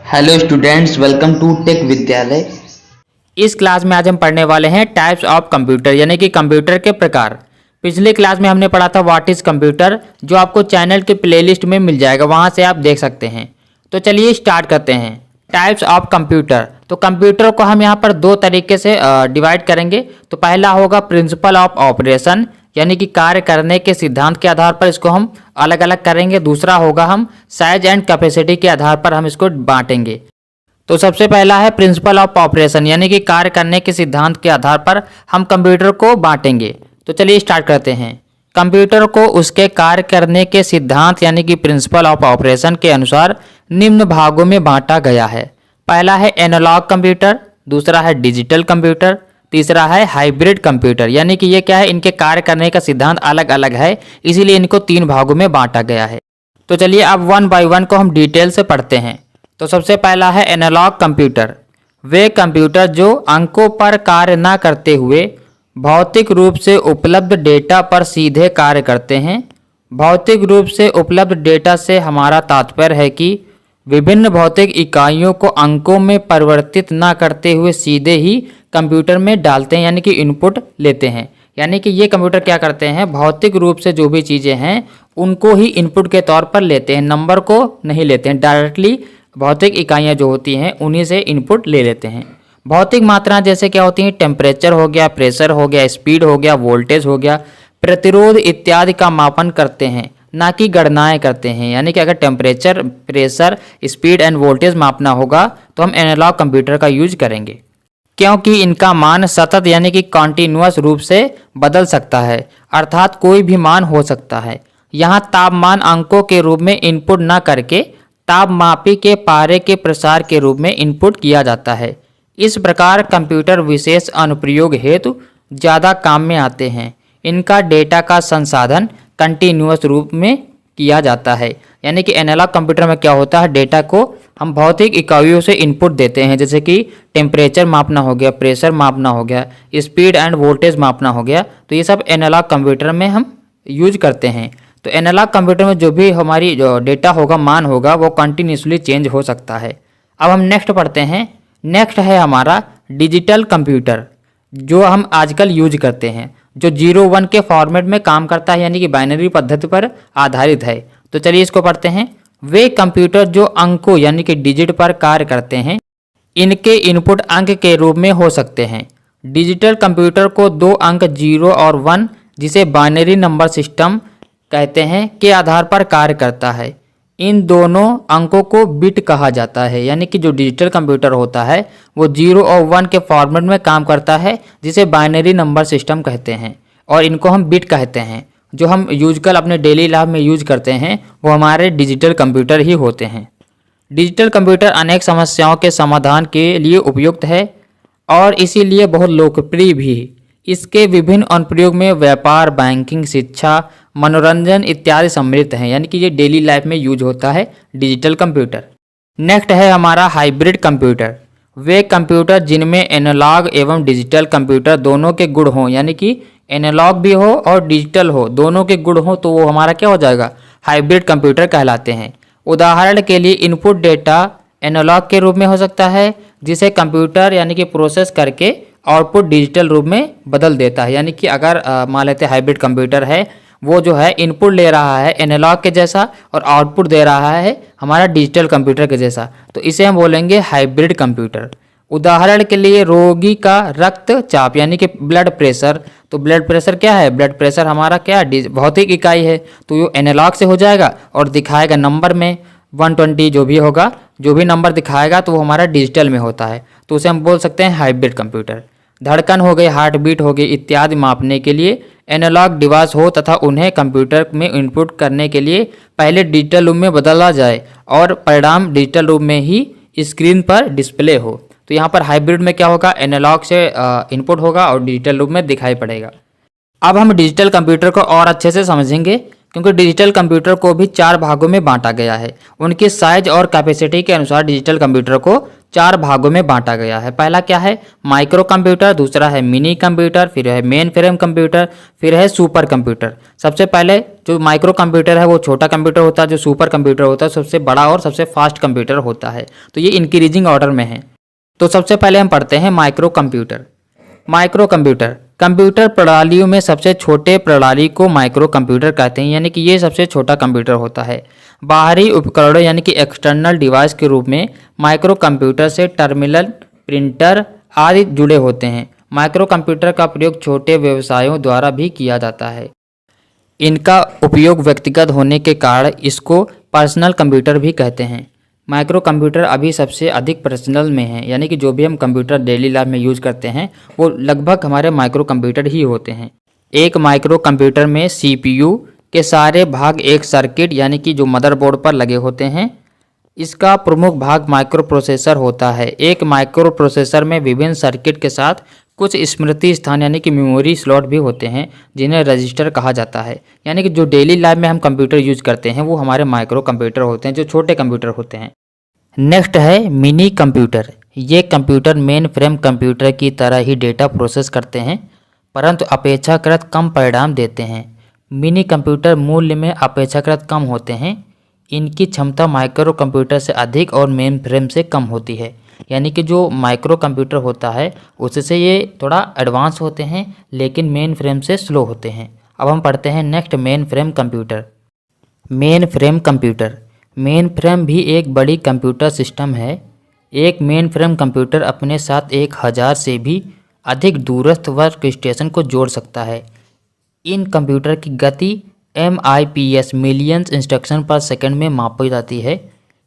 Hello students, welcome to tech Vidyalaya. इस class में आज हम पढ़ने वाले हैं टाइप्स ऑफ कंप्यूटर यानी कि कंप्यूटर के प्रकार। पिछले क्लास में हमने पढ़ा था व्हाट इज़ कंप्यूटर, जो आपको चैनल के प्लेलिस्ट में मिल जाएगा, वहाँ से आप देख सकते हैं। तो चलिए स्टार्ट करते हैं। टाइप्स ऑफ कंप्यूटर, तो कंप्यूटर को हम यहाँ पर दो तरीके से डिवाइड करेंगे। तो पहला होगा प्रिंसिपल ऑफ ऑपरेशन, यानी कि कार्य करने के सिद्धांत के आधार पर इसको हम अलग अलग करेंगे। दूसरा होगा हम साइज एंड कैपेसिटी के आधार पर हम इसको बांटेंगे। तो सबसे पहला है प्रिंसिपल ऑफ ऑपरेशन, यानी कि कार्य करने के सिद्धांत के आधार पर हम कंप्यूटर को बांटेंगे। तो चलिए स्टार्ट करते हैं। कंप्यूटर को उसके कार्य करने के सिद्धांत यानी कि प्रिंसिपल ऑफ ऑपरेशन के अनुसार निम्न भागों में बांटा गया है। पहला है एनालॉग कंप्यूटर, दूसरा है डिजिटल कंप्यूटर, तीसरा है हाइब्रिड कंप्यूटर। यानी कि ये क्या है, इनके कार्य करने का सिद्धांत अलग अलग है, इसीलिए इनको तीन भागों में बांटा गया है। तो चलिए अब वन बाय वन को हम डिटेल से पढ़ते हैं। तो सबसे पहला है एनालॉग कंप्यूटर। वे कंप्यूटर जो अंकों पर कार्य न करते हुए भौतिक रूप से उपलब्ध डेटा पर सीधे कार्य करते हैं। भौतिक रूप से उपलब्ध डेटा से हमारा तात्पर्य है कि विभिन्न भौतिक इकाइयों को अंकों में परिवर्तित न करते हुए सीधे ही कंप्यूटर में डालते हैं, यानी कि इनपुट लेते हैं। यानी कि ये कंप्यूटर क्या करते हैं, भौतिक रूप से जो भी चीज़ें हैं उनको ही इनपुट के तौर पर लेते हैं, नंबर को नहीं लेते हैं। डायरेक्टली भौतिक इकाइयाँ जो होती हैं उन्हीं से इनपुट ले लेते हैं। भौतिक मात्रा जैसे क्या होती हैं, टेम्परेचर हो गया, प्रेशर हो गया, स्पीड हो गया, वोल्टेज हो गया, प्रतिरोध इत्यादि का मापन करते हैं, ना कि गणनाएं करते हैं। यानी कि अगर temperature, pressure, speed end voltage मापना होगा तो हम एनालॉग कंप्यूटर का यूज करेंगे, क्योंकि इनका मान सतत यानी कि कॉन्टिन्यूअस रूप से बदल सकता है, अर्थात कोई भी मान हो सकता है। यहाँ तापमान अंकों के रूप में इनपुट न करके तापमापी के पारे के प्रसार के रूप में इनपुट किया जाता है। इस प्रकार कंप्यूटर विशेष अनुप्रयोग हेतु ज़्यादा काम में आते हैं। इनका डेटा का संसाधन कंटिन्यूअस रूप में किया जाता है। यानी कि एनालॉग कंप्यूटर में क्या होता है, डेटा को हम भौतिक इकाइयों से इनपुट देते हैं, जैसे कि टेम्परेचर मापना हो गया, प्रेशर मापना हो गया, स्पीड एंड वोल्टेज मापना हो गया। तो ये सब एनालॉग कंप्यूटर में हम यूज करते हैं। तो एनालॉग कंप्यूटर में जो भी हमारी जो डेटा होगा, मान होगा, वो कंटिन्यूसली चेंज हो सकता है। अब हम नेक्स्ट पढ़ते हैं। नेक्स्ट है हमारा डिजिटल कंप्यूटर, जो हम आजकल यूज करते हैं, जो 0-1 के फॉर्मेट में काम करता है, यानी कि बाइनरी पद्धति पर आधारित है। तो चलिए इसको पढ़ते हैं। वे कंप्यूटर जो अंकों यानी कि डिजिट पर कार्य करते हैं, इनके इनपुट अंक के रूप में हो सकते हैं। डिजिटल कंप्यूटर को दो अंक 0 और 1, जिसे बाइनरी नंबर सिस्टम कहते हैं, के आधार पर कार्य करता है। इन दोनों अंकों को बिट कहा जाता है। यानी कि जो डिजिटल कंप्यूटर होता है वो 0 और 1 के फॉर्मेट में काम करता है, जिसे बाइनरी नंबर सिस्टम कहते हैं, और इनको हम बिट कहते हैं। जो हम यूजकल अपने डेली लाइफ में यूज करते हैं वो हमारे डिजिटल कंप्यूटर ही होते हैं। डिजिटल कंप्यूटर अनेक समस्याओं के समाधान के लिए उपयुक्त है और इसीलिए बहुत लोकप्रिय भी। इसके विभिन्न अनुप्रयोग में व्यापार, बैंकिंग, शिक्षा, मनोरंजन इत्यादि सम्मिलित हैं। यानी कि ये डेली लाइफ में यूज होता है डिजिटल कंप्यूटर। नेक्स्ट है हमारा हाइब्रिड कंप्यूटर। वे कंप्यूटर जिनमें एनालॉग एवं डिजिटल कंप्यूटर दोनों के गुण हों, यानी कि एनालॉग भी हो और डिजिटल हो, दोनों के गुण हो, तो वो हमारा क्या हो जाएगा, हाइब्रिड कंप्यूटर कहलाते हैं। उदाहरण के लिए इनपुट डेटा एनालॉग के रूप में हो सकता है, जिसे कंप्यूटर यानी कि प्रोसेस करके आउटपुट डिजिटल रूप में बदल देता है। यानी कि अगर मान लेते हैं हाइब्रिड कंप्यूटर है, वो जो है इनपुट ले रहा है एनालॉग के जैसा और आउटपुट दे रहा है हमारा डिजिटल कंप्यूटर के जैसा, तो इसे हम बोलेंगे हाइब्रिड कंप्यूटर। उदाहरण के लिए रोगी का रक्तचाप यानी कि ब्लड प्रेशर, तो ब्लड प्रेशर क्या है, ब्लड प्रेशर हमारा क्या भौतिक इकाई है, तो वो एनालॉग से हो जाएगा और दिखाएगा नंबर में 120 जो भी होगा, जो भी नंबर दिखाएगा तो वो हमारा डिजिटल में होता है, तो उसे हम बोल सकते हैं हाइब्रिड कंप्यूटर। धड़कन हो गई, हार्ट बीट हो गई इत्यादि मापने के लिए एनालॉग डिवाइस हो तथा उन्हें कंप्यूटर में इनपुट करने के लिए पहले डिजिटल रूप में बदला जाए और परिणाम डिजिटल रूप में ही स्क्रीन पर डिस्प्ले हो। तो यहाँ पर हाइब्रिड में क्या होगा, एनालॉग से इनपुट होगा और डिजिटल रूप में दिखाई पड़ेगा। अब हम डिजिटल कंप्यूटर को और अच्छे से समझेंगे। क्योंकि डिजिटल कंप्यूटर को भी 4 भागों में बांटा गया है। उनकी साइज और कैपेसिटी के अनुसार डिजिटल कंप्यूटर को 4 भागों में बांटा गया है। पहला क्या है, माइक्रो कंप्यूटर, दूसरा है मिनी कंप्यूटर, फिर है मेन फ्रेम कंप्यूटर, फिर है सुपर कंप्यूटर। सबसे पहले जो माइक्रो कंप्यूटर है वो छोटा कंप्यूटर होता है, जो सुपर कंप्यूटर होता है सबसे बड़ा और सबसे फास्ट कंप्यूटर होता है। तो ये इंक्रीजिंग ऑर्डर में है। तो सबसे पहले हम पढ़ते हैं micro computer. Micro computer computer प्रणालियों में सबसे छोटे प्रणाली को माइक्रो कंप्यूटर कहते हैं, यानी कि ये सबसे छोटा कंप्यूटर होता है। बाहरी उपकरणों यानी कि एक्सटर्नल डिवाइस के रूप में माइक्रो कंप्यूटर से टर्मिनल, प्रिंटर आदि जुड़े होते हैं। माइक्रो कंप्यूटर का प्रयोग छोटे व्यवसायों द्वारा भी किया जाता है। इनका उपयोग व्यक्तिगत होने के कारण इसको पर्सनल कंप्यूटर भी कहते हैं। माइक्रो कंप्यूटर अभी सबसे अधिक पर्सनल में है, यानी कि जो भी हम कंप्यूटर डेली लाइफ में यूज करते हैं वो लगभग हमारे माइक्रो कंप्यूटर ही होते हैं। एक माइक्रो कंप्यूटर में सीपीयू के सारे भाग एक सर्किट यानी कि जो मदरबोर्ड पर लगे होते हैं। इसका प्रमुख भाग माइक्रो प्रोसेसर होता है। एक माइक्रो प्रोसेसर में विभिन्न सर्किट के साथ कुछ स्मृति स्थान यानी कि मेमोरी स्लॉट भी होते हैं, जिन्हें रजिस्टर कहा जाता है। यानी कि जो डेली लाइफ में हम कंप्यूटर यूज करते हैं वो हमारे माइक्रो कंप्यूटर होते हैं, जो छोटे कंप्यूटर होते हैं। नेक्स्ट है मिनी कंप्यूटर। ये कंप्यूटर मेन फ्रेम कंप्यूटर की तरह ही डेटा प्रोसेस करते हैं, परंतु अपेक्षाकृत कम परिणाम देते हैं। मिनी कंप्यूटर मूल्य में अपेक्षाकृत कम होते हैं। इनकी क्षमता माइक्रो कंप्यूटर से अधिक और मेन फ्रेम से कम होती है। यानी कि जो माइक्रो कंप्यूटर होता है उससे ये थोड़ा एडवांस होते हैं, लेकिन मेन फ्रेम से स्लो होते हैं। अब हम पढ़ते हैं next main frame computer. Main frame computer main frame भी एक बड़ी कंप्यूटर सिस्टम है। एक मेन फ्रेम कंप्यूटर अपने साथ 1000 से भी अधिक दूरस्थ वर्क स्टेशन को जोड़ सकता है। इन कंप्यूटर की गति MIPS मिलियंस इंस्ट्रक्शन पर सेकंड में मापी जाती है।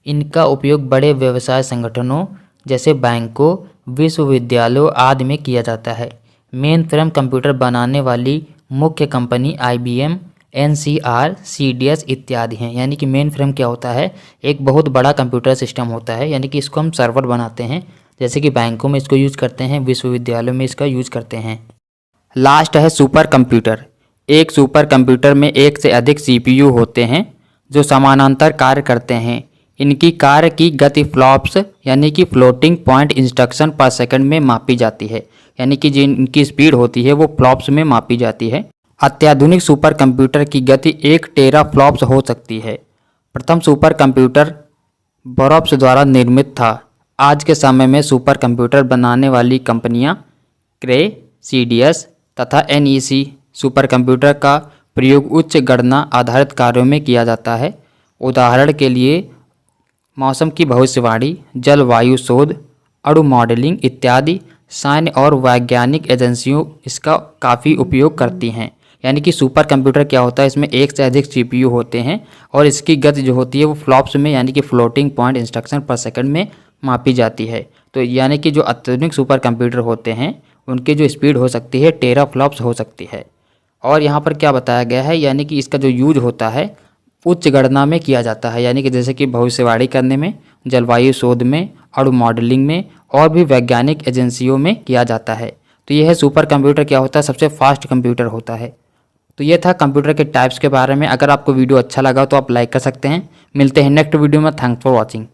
इनका उपयोग बड़े व्यवसाय संगठनों जैसे बैंकों, विश्वविद्यालयों आदि में किया जाता है। मेन फ्रेम कंप्यूटर बनाने वाली मुख्य कंपनी IBM, NCR, CDS इत्यादि हैं। यानी कि मेन फ्रेम क्या होता है, एक बहुत बड़ा कंप्यूटर सिस्टम होता है, यानी कि इसको हम सर्वर बनाते हैं, जैसे कि बैंकों में इसको यूज़ करते हैं, विश्वविद्यालयों में इसका यूज़ करते हैं। लास्ट है सुपर कंप्यूटर। एक सुपर कंप्यूटर में एक से अधिक CPU होते हैं जो समानांतर कार्य करते हैं। इनकी कार्य की गति फ्लॉप्स यानी कि फ्लोटिंग पॉइंट इंस्ट्रक्शन पर सेकंड में मापी जाती है, यानी कि जिनकी स्पीड होती है वो फ्लॉप्स में मापी जाती है। अत्याधुनिक सुपर कंप्यूटर की गति 1 टेरा फ्लॉप्स हो सकती है। प्रथम सुपर कंप्यूटर बोरॉप्स द्वारा निर्मित था। आज के समय में सुपर कंप्यूटर बनाने वाली कंपनियां क्रे, CDS तथा NEC सुपर कंप्यूटर का प्रयोग उच्च गणना आधारित कार्यों में किया जाता है। उदाहरण के लिए मौसम की भविष्यवाणी, जलवायु शोध, अणु मॉडलिंग इत्यादि सैन्य और वैज्ञानिक एजेंसियों इसका काफ़ी उपयोग करती हैं। यानी कि सुपर कंप्यूटर क्या होता है, इसमें एक से अधिक CPU होते हैं और इसकी गति जो होती है वो फ्लॉप्स में यानी कि फ्लोटिंग पॉइंट इंस्ट्रक्शन पर सेकंड में मापी जाती है। तो यानी कि जो अत्याधुनिक सुपर कंप्यूटर होते हैं उनकी जो स्पीड हो सकती है टेरा फ्लॉप्स हो सकती है। और यहाँ पर क्या बताया गया है, यानी कि इसका जो यूज होता है उच्च गणना में किया जाता है, यानी कि जैसे कि भविष्यवाणी करने में, जलवायु शोध में, अणु मॉडलिंग में और भी वैज्ञानिक एजेंसियों में किया जाता है। तो यह है सुपर कंप्यूटर क्या होता है, सबसे फास्ट कंप्यूटर होता है। तो ये था कंप्यूटर के टाइप्स के बारे में। अगर आपको वीडियो अच्छा लगा तो आप लाइक कर सकते हैं। मिलते हैं नेक्स्ट वीडियो में। Thanks for watching.